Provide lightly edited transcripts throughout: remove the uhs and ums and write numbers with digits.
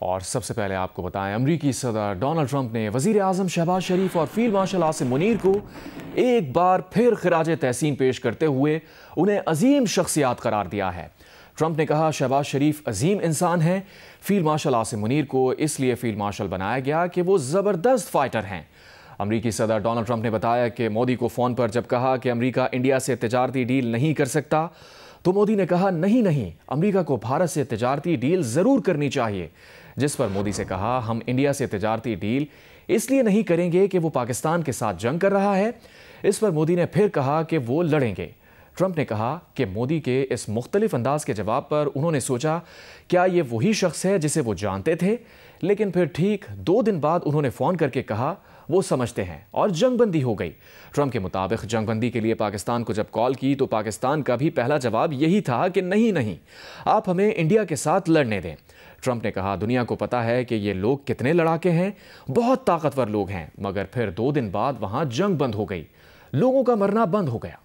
और सबसे पहले आपको बताएं, अमरीकी सदर डोनाल्ड ट्रंप ने वजीर आजम शहबाज शरीफ और फील्ड मार्शल आसिम मुनीर को एक बार फिर खिराज तहसीन पेश करते हुए उन्हें अजीम शख्सियात करार दिया है। ट्रंप ने कहा, शहबाज शरीफ अजीम इंसान हैं। फील्ड मार्शल आसिम मुनीर को इसलिए फील्ड मार्शल बनाया गया कि वो ज़बरदस्त फाइटर हैं। अमरीकी सदर डोनाल्ड ट्रंप ने बताया कि मोदी को फ़ोन पर जब कहा कि अमरीका इंडिया से तिजारती डील नहीं कर सकता, तो मोदी ने कहा, नहीं, अमरीका को भारत से तिजारती डील ज़रूर करनी चाहिए। जिस पर मोदी से कहा, हम इंडिया से तिजारती डील इसलिए नहीं करेंगे कि वो पाकिस्तान के साथ जंग कर रहा है। इस पर मोदी ने फिर कहा कि वो लड़ेंगे। ट्रंप ने कहा कि मोदी के इस मुख्तलिफ अंदाज के जवाब पर उन्होंने सोचा, क्या ये वही शख्स है जिसे वो जानते थे? लेकिन फिर ठीक 2 दिन बाद उन्होंने फ़ोन करके कहा वो समझते हैं और जंगबंदी हो गई। ट्रंप के मुताबिक जंगबंदी के लिए पाकिस्तान को जब कॉल की तो पाकिस्तान का भी पहला जवाब यही था कि नहीं, आप हमें इंडिया के साथ लड़ने दें। ट्रंप ने कहा, दुनिया को पता है कि ये लोग कितने लड़ाके हैं, बहुत ताकतवर लोग हैं, मगर फिर 2 दिन बाद वहां जंग बंद हो गई, लोगों का मरना बंद हो गया।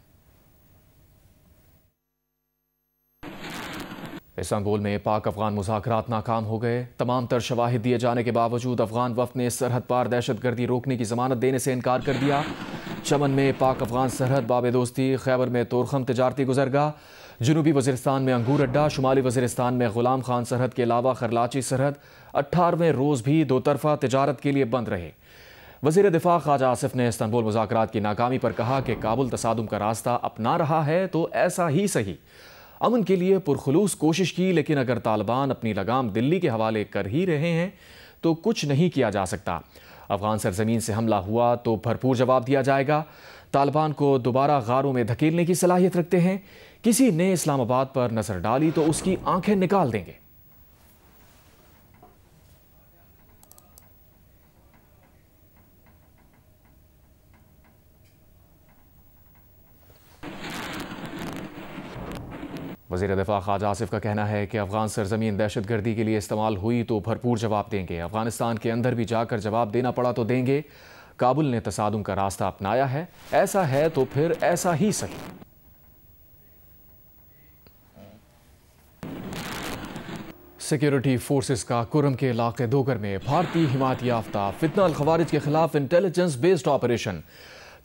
इस्तांबुल में पाक अफगान मुज़ाकरात नाकाम हो गए। तमाम तर शवाहिद दिए जाने के बावजूद अफगान वफ़द ने सरहद पार दहशतगर्दी रोकने की जमानत देने से इनकार कर दिया। चमन में पाक अफगान सरहद बाब दोस्ती, खैबर में तोरखम तिजारती गुजरगाह, जनूबी वज़ीरिस्तान में अंगूर अड्डा, शुमाली वज़ीरिस्तान में गुलाम खान सरहद के अलावा खरलाची सरहद 18वें रोज़ भी दोतरफा तिजारत के लिए बंद रहे। वज़ीर दिफा ख्वाजा आसिफ ने इस्तांबुल मुज़ाकरात की नाकामी पर कहा कि काबुल तसादुम का रास्ता अपना रहा है तो ऐसा ही सही, अमन के लिए पुरखुलूस कोशिश की, लेकिन अगर तालिबान अपनी लगाम दिल्ली के हवाले कर ही रहे हैं तो कुछ नहीं किया जा सकता। अफगान सरजमीन से हमला हुआ तो भरपूर जवाब दिया जाएगा। तालिबान को दोबारा गारों में धकेलने की सलाहियत रखते हैं। किसी ने इस्लामाबाद पर नजर डाली तो उसकी आंखें निकाल देंगे। वज़ीर दिफा ख्वाजा आसिफ का कहना है कि अफगान सरजमीन दहशतगर्दी के लिए इस्तेमाल हुई तो भरपूर जवाब देंगे। अफगानिस्तान के अंदर भी जाकर जवाब देना पड़ा तो देंगे। काबुल ने तसादुम का रास्ता अपनाया है, ऐसा है तो फिर ऐसा ही सही। सिक्योरिटी फोर्सेस का कुरम के इलाके दोगर में भारतीय हिमायत याफ्ता फितना अल खवारिज के खिलाफ इंटेलिजेंस बेस्ड ऑपरेशन।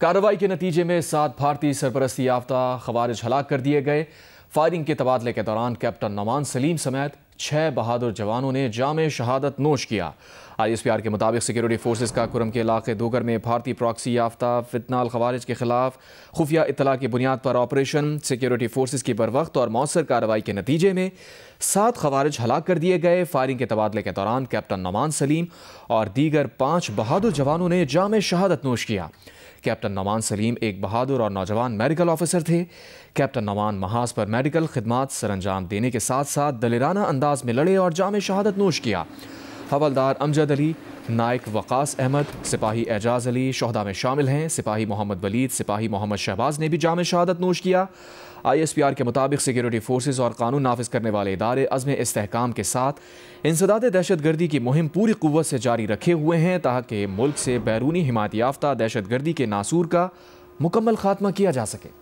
कार्रवाई के नतीजे में 7 भारतीय सरपरस्ती याफ्ता खवारिज हलाक कर दिए गए। फायरिंग के तबादले के दौरान कैप्टन नोमान सलीम समेत 6 बहादुर जवानों ने जामे शहादत नोश किया। ISPR के मुताबिक सिक्योरिटी फोर्सेस का कुरम के इलाके दोगर में भारतीय प्रॉक्सी याफ्ता फितना अल खवारिज के खिलाफ खुफिया इत्तला की बुनियाद पर ऑपरेशन। सिक्योरिटी फोर्सेस की बरवक्त और मौसर कार्रवाई के नतीजे में 7 खवारिज हलाक कर दिए गए। फायरिंग के तबादले के दौरान कैप्टन नोमान सलीम और दीगर 5 बहादुर जवानों ने जामे शहादत नोश किया। कैप्टन नोमान सलीम एक बहादुर और नौजवान मेडिकल ऑफिसर थे। कैप्टन नोमान महाज पर मेडिकल खिदमात सरअंजाम देने के साथ साथ दलेराना अंदाज में लड़े और जामे शहादत नोश किया। हवलदार अमजद अली, नायक वकास अहमद, सिपाही एजाज अली शोहदा में शामिल हैं। सिपाही मोहम्मद वलीद, सिपाही मोहम्मद शहबाज ने भी जामे शहादत नोश किया। ISPR के मुताबिक सिक्योरिटी फोर्सेस और कानून नाफिज करने वाले इदारे अज़्म इस्तेहकाम के साथ इंसदाद दहशतगर्दी की मुहिम पूरी कुव्वत से जारी रखे हुए हैं ताकि मुल्क से बैरूनी हिमायत याफ्ता दहशतगर्दी के नासूर का मुकम्मल खात्मा किया जा सके।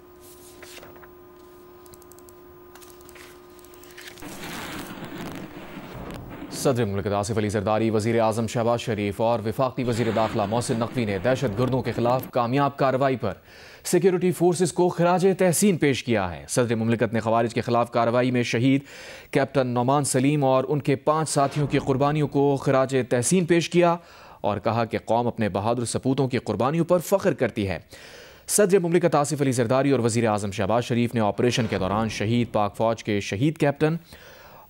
सदर मुल्क आसिफ अली जरदारी, वज़ीर आज़म शहबाज शरीफ और वफाकी वज़ीर दाखिला मोहसिन नकवी ने दहशतगर्दों के खिलाफ कामयाब कार्रवाई पर सिक्योरिटी फोर्सेस को खिराज तहसीन पेश किया है। सदर मुमलिकत ने खवारिज के खिलाफ कार्रवाई में शहीद कैप्टन नोमान सलीम और उनके 5 साथियों की कुर्बानियों को खिराज तहसीन पेश किया और कहा कि कौम अपने बहादुर सपूतों की कुर्बानियों पर फ़ख्र करती है। सदर मुमलिकत आसिफ अली जरदारी और वज़ीर आज़म शहबाज शरीफ ने ऑपरेशन के दौरान शहीद पाक फ़ौज के शहीद कैप्टन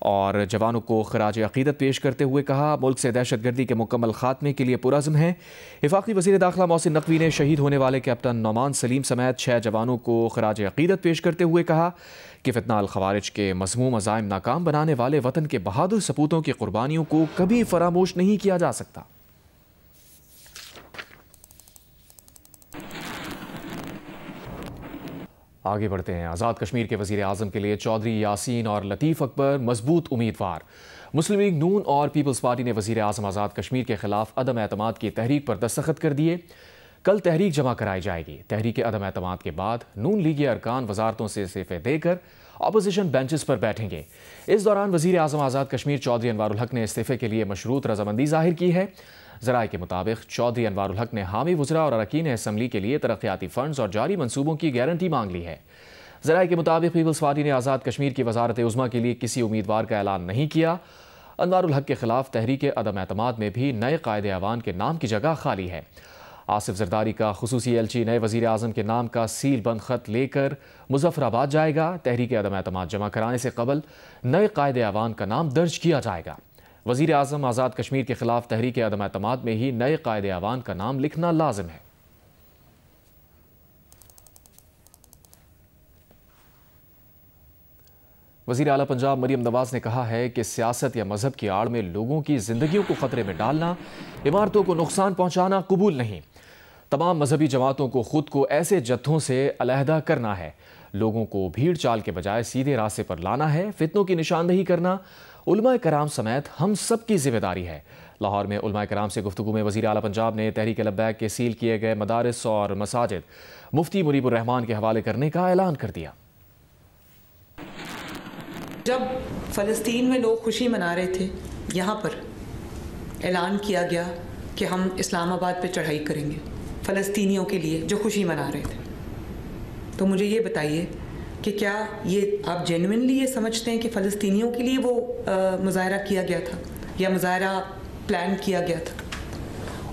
और जवानों को खराज अक़ीदत पेश करते हुए कहा, मुल्क से दहशतगर्दी के मुकम्मल खात्मे के लिए पुरअज़्म है। वफाकी वज़ीर दाखिला मोहसिन नकवी ने शहीद होने वाले कैप्टन नोमान सलीम समेत 6 जवानों को खराज अक़ीदत पेश करते हुए कहा कि फितना अल खवारिज के मज़मूम अज़ाइम नाकाम बनाने वाले वतन के बहादुर सपूतों की कुर्बानियों को कभी फरामोश नहीं किया जा सकता। आगे बढ़ते हैं। आज़ाद कश्मीर के वज़ीर आज़म के लिए चौधरी यासीन और लतीफ़ अकबर मजबूत उम्मीदवार। मुस्लिम लीग नून और पीपल्स पार्टी ने वज़ीर आज़म आज़ाद कश्मीर के खिलाफ अदम एतमाद की तहरीक पर दस्तखत कर दिए। कल तहरीक जमा कराई जाएगी। तहरीक अदम एतमाद के बाद नून लीगी अरकान वजारतों से इस्तीफ़े देकर अपोजिशन बेंचेस पर बैठेंगे। इस दौरान वजीर आजम आज़ाद कश्मीर चौधरी अनवारुल हक ने इस्तीफे के लिए मशरूत रजामंदी जाहिर की है। ज़राए के मुताबिक चौधरी अनवारुल हक ने हामी वज़रा और अरकान असम्बली के लिए तरक्याती फंड्स और जारी मनसूबों की गारंटी मांग ली है। ज़राए के मुताबिक पीपल्स पार्टी ने आज़ाद कश्मीर की वज़ारत उज़्मा के लिए किसी उम्मीदवार का ऐलान नहीं किया। अनवारुल हक के खिलाफ तहरीक अदम एतमाद में भी नए कायदे अवान के नाम की जगह खाली है। आसिफ जरदारी का खुसूसी एलची नए वज़ीर आज़म के नाम का सील बंद खत लेकर मुजफ्फराबाद जाएगा। तहरीक अदम एतमाद जमा कराने से कबल नए कायदे अवान का नाम दर्ज किया जाएगा। वज़ीर आज़म आज़ाद कश्मीर के खिलाफ तहरीक अदम एतमाद में ही नए कायदे अवान का नाम लिखना लाजिम है। वज़ीर आला पंजाब मरियम नवाज ने कहा है कि सियासत या मजहब की आड़ में लोगों की जिंदगियों को खतरे में डालना, इमारतों को नुकसान पहुंचाना कबूल नहीं। तमाम मजहबी जमातों को खुद को ऐसे जत्थों से अलहदा करना है। लोगों को भीड़ चाल के बजाय सीधे रास्ते पर लाना है। फितनों की निशानदेही करना उलमा कराम समेत हम सब की जिम्मेदारी है। लाहौर में उलमा कराम से गुफ्तगू में वज़ीर आला पंजाब ने तहरीक लब्बैक के सील किए गए मदारिस और मसाजिद मुफ्ती मुनीबुर रहमान के हवाले करने का ऐलान कर दिया। जब फ़लस्तीन में लोग खुशी मना रहे थे, यहाँ पर ऐलान किया गया कि हम इस्लामाबाद पे चढ़ाई करेंगे फ़लस्तीनियों के लिए जो खुशी मना रहे थे। तो मुझे ये बताइए कि क्या ये आप जेन्युइनली ये समझते हैं कि फ़लस्तीनियों के लिए वो मुज़ाहरा किया गया था या मुज़ाहरा प्लान किया गया था?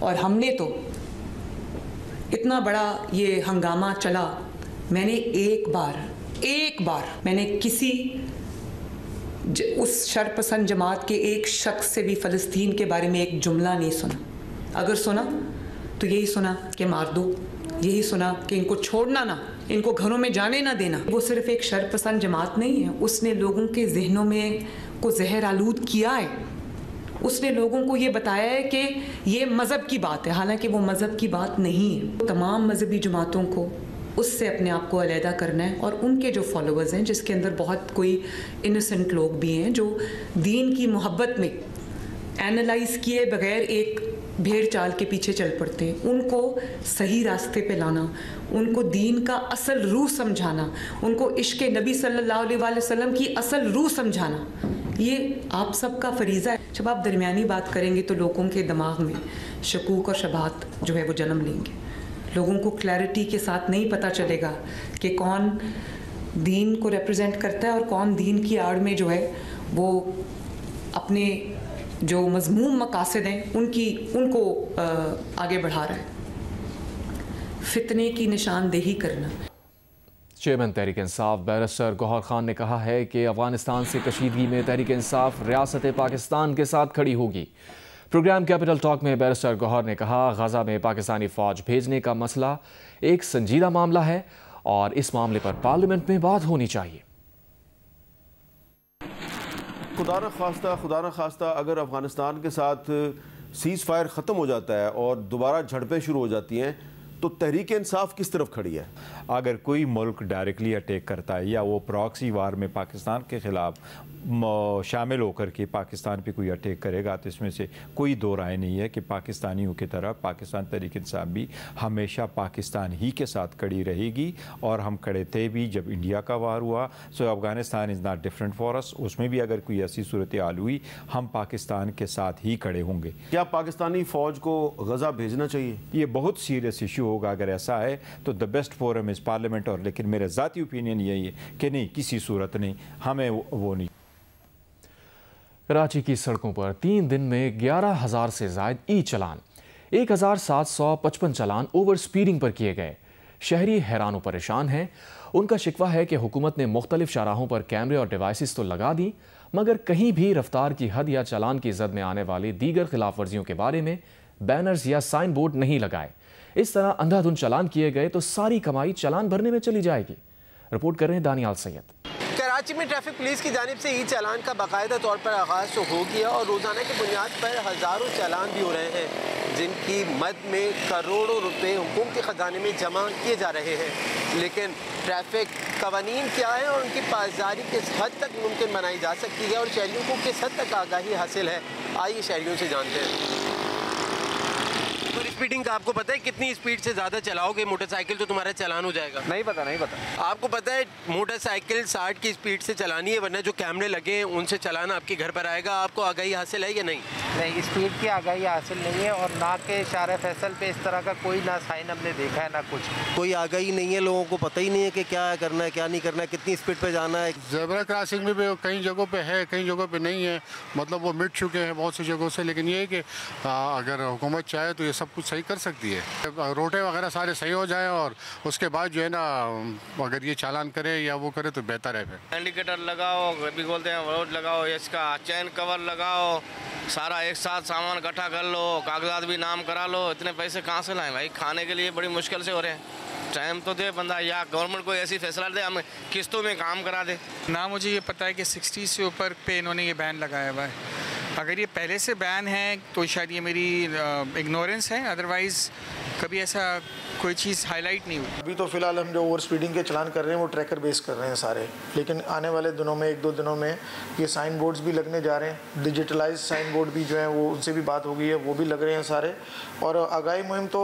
और हमने तो इतना बड़ा ये हंगामा चला, मैंने एक बार मैंने किसी उस शरपसंद जमात के एक शख्स से भी फ़लस्तीन के बारे में एक जुमला नहीं सुना। अगर सुना तो यही सुना कि मार दो, यही सुना कि इनको छोड़ना ना, इनको घरों में जाने ना देना। वो सिर्फ एक शरपसंद जमात नहीं है, उसने लोगों के जहनों में को जहर आलूद किया है। उसने लोगों को ये बताया है कि ये मज़हब की बात है, हालांकि वो मज़हब की बात नहीं है। तमाम मजहबी जमातों को उससे अपने आप को अलहदा करना है और उनके जो फॉलोअर्स हैं, जिसके अंदर बहुत कोई इनोसेंट लोग भी हैं जो दीन की मोहब्बत में एनालाइज किए बगैर एक भेड़ चाल के पीछे चल पड़ते हैं, उनको सही रास्ते पे लाना, उनको दीन का असल रूह समझाना, उनको इश्क़ नबी सल्लल्लाहु अलैहि वसल्लम की असल रूह समझाना, ये आप सबका फरीज़ा है। जब आप दरमियानी बात करेंगे तो लोगों के दिमाग में शकूक और शबाहत जो है वो जन्म लेंगे। लोगों को क्लैरिटी के साथ नहीं पता चलेगा कि कौन दीन को रिप्रेजेंट करता है और कौन दीन की आड़ में जो है वो अपने जो मज़मूम मकासद हैं उनको आगे बढ़ा रहा है। फितने की निशानदेही करना। चेयरमैन तहरीक इंसाफ बैरिस्टर गौहर खान ने कहा है कि अफगानिस्तान से कशीदगी में तहरीक इंसाफ रियासत पाकिस्तान के साथ खड़ी होगी। प्रोग्राम कैपिटल टॉक में बैरिस्टर गौहर ने कहा, गजा में पाकिस्तानी फौज भेजने का मसला एक संजीदा मामला है और इस मामले पर पार्लियामेंट में बात होनी चाहिए। खुदा न खास्ता अगर अफगानिस्तान के साथ सीज़ फायर ख़त्म हो जाता है और दोबारा झड़पें शुरू हो जाती हैं तो तहरीक इंसाफ किस तरफ खड़ी है? अगर कोई मुल्क डायरेक्टली अटैक करता है या वो प्रॉक्सी वार में पाकिस्तान के ख़िलाफ़ शामिल होकर के पाकिस्तान पे कोई अटैक करेगा तो इसमें से कोई दो राय नहीं है कि पाकिस्तानियों की तरफ पाकिस्तान तहरीक इंसाफ भी हमेशा पाकिस्तान ही के साथ खड़ी रहेगी और हम खड़े थे भी जब इंडिया का वार हुआ। So Afghanistan is not different for us. उसमें भी अगर कोई ऐसी सूरत हाल हुई हम पाकिस्तान के साथ ही खड़े होंगे। क्या पाकिस्तानी फ़ौज को गजा भेजना चाहिए? ये बहुत सीरियस इशू होगा अगर ऐसा है तो the best forum is parliament. और लेकिन मेरा ज़ाती ओपिनियन यही है कि नहीं, किसी सूरत नहीं, हमें वो नहीं। कराची की सड़कों पर 3 दिन में 11,000 से ज़ायद ई चलान, 1,755 चलान ओवर स्पीडिंग पर किए गए। शहरी हैरान व परेशान हैं। उनका शिकवा है कि हुकूमत ने मुख्तलिफ शाहराहों पर कैमरे और डिवाइसेस तो लगा दी मगर कहीं भी रफ्तार की हद या चलान की जद में आने वाली दीगर खिलाफ वर्जियों के बारे में बैनर्स या साइन बोर्ड नहीं लगाए। इस तरह अंधाधुंध चलान किए गए तो सारी कमाई चलान भरने में चली जाएगी। रिपोर्ट कर रहे हैं दानियाल सैयद। कराची में ट्रैफिक पुलिस की जानिब से ई चालान का बाकायदा तौर पर आगाज़ तो हो गया और रोज़ाना की बुनियाद पर हज़ारों चालान भी हो रहे हैं जिनकी मद में करोड़ों रुपए हुकूमती ख़जाने में जमा किए जा रहे हैं। लेकिन ट्रैफिक कवानीन क्या है और उनकी पासदारी किस हद तक मुमकिन बनाई जा सकती है और शहरियों को किस हद तक आगाही हासिल है, आइए शहरियों से जानते हैं। ओवर स्पीडिंग का आपको पता है कितनी स्पीड से ज़्यादा चलाओगे मोटरसाइकिल तो तुम्हारा चालान हो जाएगा? नहीं पता। आपको पता है मोटरसाइकिल 60 की स्पीड से चलानी है, वरना जो कैमरे लगे हैं उनसे चलाना आपके घर पर आएगा। आपको आगाही हासिल है या नहीं? नहीं, स्पीड की आगाही हासिल नहीं है और ना के शारे फैसल पे इस तरह का कोई ना साइन हमने देखा है ना कुछ। कोई आगाही नहीं है, लोगों को पता ही नहीं है कि क्या करना है क्या नहीं करना है, कितनी स्पीड पे जाना है। ज़ेब्रा क्रॉसिंग में भी कई जगहों पे है, कई जगहों पे नहीं है, मतलब वो मिट चुके हैं बहुत सी जगहों से। लेकिन ये है कि अगर हुकूमत चाहे तो ये सब कुछ सही कर सकती है। रोटे वगैरह सारे सही हो जाए और उसके बाद जो है ना अगर ये चालान करे या वो करे तो बेहतर है। फिर इंडिकेटर लगाओ, कभी बोलते हैं रोड लगाओ, इसका चैन कवर लगाओ, सारा एक साथ सामान इकट्ठा कर लो, कागजात भी नाम करा लो। इतने पैसे कहाँ से लाएं भाई? खाने के लिए बड़ी मुश्किल से हो रहे हैं। टाइम तो दे बंदा, या गवर्नमेंट को ऐसी फैसला दे हमें किस्तों में काम करा दे। ना मुझे ये पता है कि 60 से ऊपर पे इन्होंने ये बैन लगाया हुआ है। अगर ये पहले से बैन है तो शायद ये मेरी इग्नोरेंस है, अदरवाइज़ कभी ऐसा कोई चीज़ हाईलाइट नहीं हुई। अभी तो फिलहाल हम जो ओवर स्पीडिंग के चलान कर रहे हैं वो ट्रैकर बेस कर रहे हैं सारे, लेकिन आने वाले दिनों में 1-2 दिनों में ये साइन बोर्ड्स भी लगने जा रहे हैं। डिजिटलाइज साइन बोर्ड भी जो है वो उनसे भी बात हो गई है, वो भी लग रहे हैं सारे। और आगाही मुहिम तो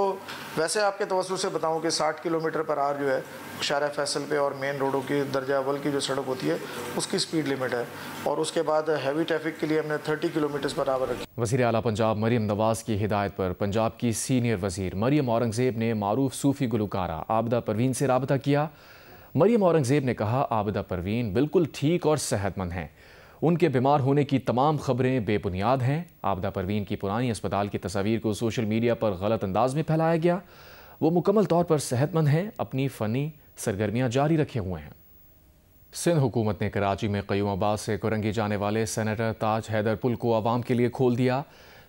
वैसे आपके तवज्जुह से बताऊं कि 60 किलोमीटर पर आवर जो है शारा फैसल पे और मेन रोडों की दर्जा अव्वल की जो सड़क होती है उसकी स्पीड लिमिट है, और उसके बाद हैवी ट्रैफिक के लिए हमने 30 किलोमीटर पर आवर रखी। वज़ीर आला पंजाब मरियम नवाज़ की हिदायत पर पंजाब की सीनियर वज़ीर मरियम औरंगज़ेब ने मारूफ सूफ़ी गुलकारा आबिदा परवीन से रब्ता किया। मरियम औरंगज़ेब ने कहा, आबिदा परवीन बिल्कुल ठीक और सेहतमंद हैं, उनके बीमार होने की तमाम खबरें बेबुनियाद हैं। आबिदा परवीन की पुरानी अस्पताल की तस्वीर को सोशल मीडिया पर गलत अंदाज में फैलाया गया। वो मुकम्मल तौर पर सेहतमंद हैं, अपनी फ़नी सरगर्मियाँ जारी रखे हुए हैं। सिंध हुकूमत ने कराची में क़य्यूमाबाद से कुरंगी जाने वाले सेनेटर ताज हैदर पुल को आवाम के लिए खोल दिया।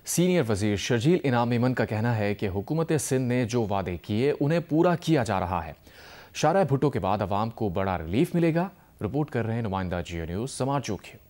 सीनियर वज़ीर शर्जील इनाम मेमन का कहना है कि हुकूमत सिंध ने जो वादे किए उन्हें पूरा किया जा रहा है। शारा भुट्टो के बाद आवाम को बड़ा रिलीफ मिलेगा। रिपोर्ट कर रहे हैं नुमाइंदा जियो न्यूज़ समाज जोखिम।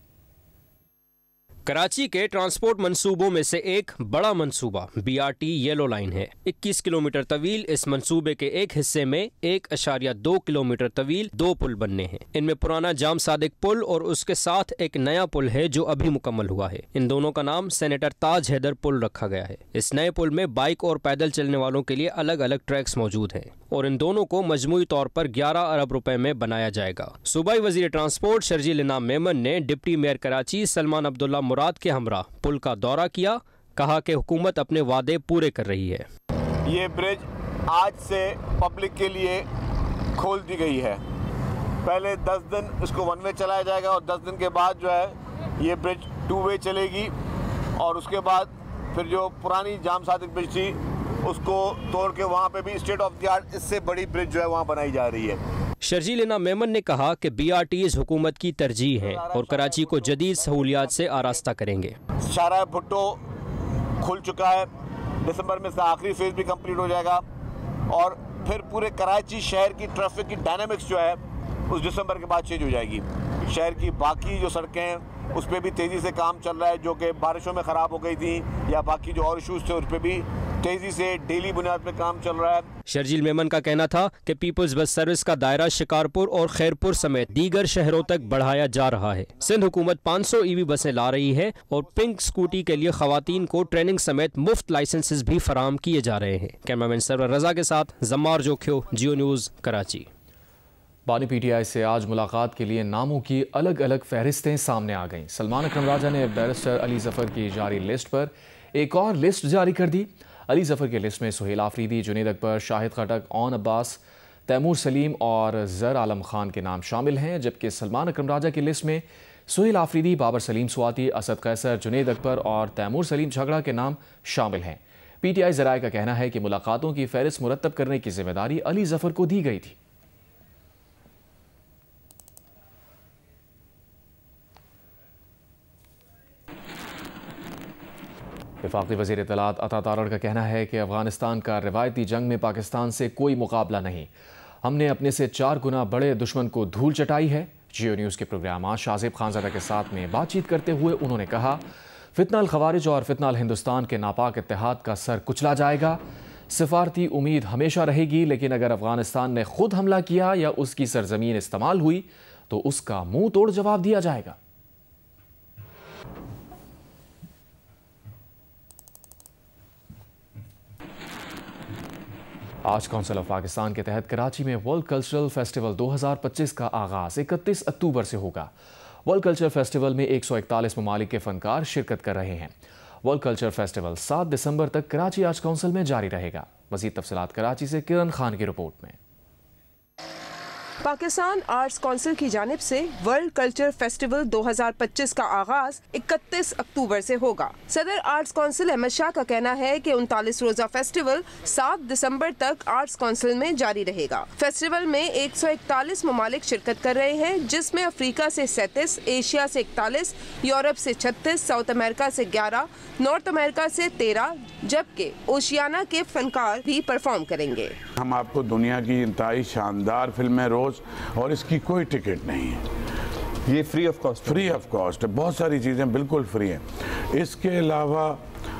कराची के ट्रांसपोर्ट मंसूबों में से एक बड़ा मंसूबा BRT येलो लाइन है। 21 किलोमीटर तवील इस मंसूबे के एक हिस्से में 1.2 किलोमीटर तवील 2 पुल बनने हैं। इनमें पुराना जाम सादिक पुल और उसके साथ एक नया पुल है जो अभी मुकम्मल हुआ है। इन दोनों का नाम सेनेटर ताज हैदर पुल रखा गया है। इस नए पुल में बाइक और पैदल चलने वालों के लिए अलग अलग ट्रैक्स मौजूद हैं और इन दोनों को मजमूई तौर पर 11 अरब रुपए में बनाया जाएगा। सूबाई वजीर ट्रांसपोर्ट शर्जील इनाम मेमन ने डिप्टी मेयर कराची सलमान अब्दुल्ला मुराद के हमरा पुल का दौरा किया। कहा कि हुकूमत अपने वादे पूरे कर रही है। ये ब्रिज आज से पब्लिक के लिए खोल दी गई है। पहले 10 दिन इसको 1 वे चलाया जाएगा और 10 दिन के बाद जो है ये ब्रिज 2 वे चलेगी, और उसके बाद फिर जो पुरानी जाम सादिक ब्रिज थी उसको तोड़ के वहाँ पे भी स्टेट ऑफ द आर्ट इससे बड़ी ब्रिज जो है वहाँ बनाई जा रही है। शर्जील इनाम मेमन ने कहा कि BRTs हुकूमत की तरजीह है और कराची को जदीद सहूलियात से आरास्ता करेंगे। शारा भुट्टो खुल चुका है, दिसंबर में आखिरी फेज भी कंप्लीट हो जाएगा, और फिर पूरे कराची शहर की ट्रैफिक की डायनामिक्स जो है उस दिसंबर के बाद चेंज हो जाएगी। शहर की बाकी जो सड़कें हैं उस पर भी तेज़ी से काम चल रहा है, जो कि बारिशों में ख़राब हो गई थी, या बाकी जो और इशूज़ थे उस पर भी तेज़ी से डेली बुनियाद पर काम चल रहा है। शर्जील मेमन का कहना था कि पीपल्स बस सर्विस का दायरा शिकारपुर और खैरपुर समेत दीगर शहरों तक बढ़ाया जा रहा है। सिंध हुकूमत 500 EV बसें ला रही है और पिंक स्कूटी के लिए खवातीन को ट्रेनिंग समेत मुफ्त लाइसेंसेस भी फराहम किए जा रहे हैं। कैमरामैन सरवर रजा के साथ जम्मार जोखियो, जियो न्यूज़ कराची। बानी PTI से आज मुलाकात के लिए नामों की अलग अलग फहरिस्तें सामने आ गईं। सलमान अकरम राजा ने बैरिस्टर अली जफ़र की जारी लिस्ट पर एक और लिस्ट जारी कर दी। अली जफ़र की लिस्ट में सुहेल आफरीदी, जुनेद अकबर, शाहिद खटक, ओन अब्बास, तैमूर सलीम और ज़र आलम खान के नाम शामिल हैं, जबकि सलमान अकरम राजा की लिस्ट में सुहेल आफरीदी, बाबर सलीम स्वाति, असद कैसर, जुनेद अकबर और तैमूर सलीम झगड़ा के नाम शामिल हैं। PTI ज़राए का कहना है कि मुलाकातों की फहरिस्त मुरतब करने की जिम्मेदारी अली जफ़र को दी गई थी। वफाकी वज़ीर इत्तलात अता तारड़ का कहना है कि अफगानिस्तान का रिवायती जंग में पाकिस्तान से कोई मुकाबला नहीं, हमने अपने से 4 गुना बड़े दुश्मन को धूल चटाई है। जियो न्यूज़ के प्रोग्राम आज शाजिब खानज़ादा के साथ में बातचीत करते हुए उन्होंने कहा, फितनाल खवारिज और फितनाल हिंदुस्तान के नापाक इत्तेहाद का सर कुचला जाएगा। सिफारती उम्मीद हमेशा रहेगी, लेकिन अगर अफगानिस्तान ने खुद हमला किया या उसकी सरजमीन इस्तेमाल हुई तो उसका मुंह तोड़ जवाब दिया जाएगा। आर्ट्स काउंसिल ऑफ पाकिस्तान के तहत कराची में वर्ल्ड कल्चरल फेस्टिवल 2025 का आगाज 31 अक्टूबर से होगा। वर्ल्ड कल्चर फेस्टिवल में 141 ममालिक के फनकार शिरकत कर रहे हैं। वर्ल्ड कल्चर फेस्टिवल 7 दिसंबर तक कराची आर्ट्स काउंसिल में जारी रहेगा। मजीद तफसीलात कराची से किरण खान की रिपोर्ट में। पाकिस्तान आर्ट्स काउंसिल की जानिब से वर्ल्ड कल्चर फेस्टिवल 2025 का आगाज 31 अक्टूबर से होगा। सदर आर्ट्स काउंसिल अहमद शाह का कहना है कि 39 रोजा फेस्टिवल 7 दिसंबर तक आर्ट्स काउंसिल में जारी रहेगा। फेस्टिवल में 141 ममालिक शिरकत कर रहे हैं, जिसमें अफ्रीका से 37, एशिया से 41, यूरोप से 36, साउथ अमेरिका से 11, नॉर्थ अमेरिका से 13, जबकि ओशियाना के फनकार भी परफॉर्म करेंगे। हम आपको दुनिया की इंतहाई शानदार फिल्में रोज, और इसकी कोई टिकट नहीं है, ये फ्री ऑफ कॉस्ट है। बहुत सारी चीज़ें बिल्कुल फ्री हैं। इसके अलावा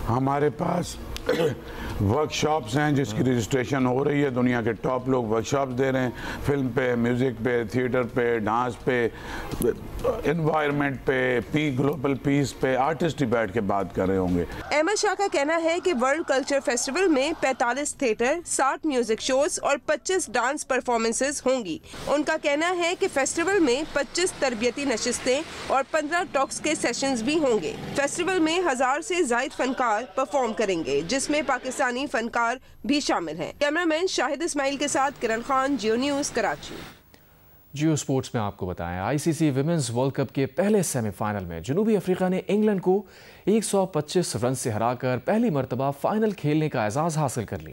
हमारे पास वर्कशॉप्स हैं जिसकी रजिस्ट्रेशन हो रही है। दुनिया के टॉप लोग वर्कशॉप्स दे रहे हैं, फिल्म पे, म्यूज़िक पे, थिएटर पे, डांस पे, एनवायरनमेंट पे, ग्लोबल पीस पे आर्टिस्ट ही बैठ के बात कर रहे होंगे। अहमद शाह का कहना है कि वर्ल्ड कल्चर फेस्टिवल में 45 थिएटर, 60 म्यूजिक शोज और 25 डांस परफॉर्मेंसेज होंगी। उनका कहना है कि फेस्टिवल में 25 तरबियती नशिस्तें और 15 टॉक्स के सेशंस भी होंगे। फेस्टिवल में 1000 से ज़ायद फनकार परफॉर्म करेंगे, जिसमें पाकिस्तानी फनकार भी शामिल हैं। कैमरामैन शाहिद इस्माइल के साथ किरण खान, जियो न्यूज़, कराची। जियो स्पोर्ट्स में आपको बताएं, आईसीसी विमेंस वर्ल्ड कप के पहले सेमीफाइनल में जनूबी अफ्रीका ने इंग्लैंड को 125 रन से हराकर पहली मरतबा फाइनल खेलने का एजाज़ हासिल कर लिया।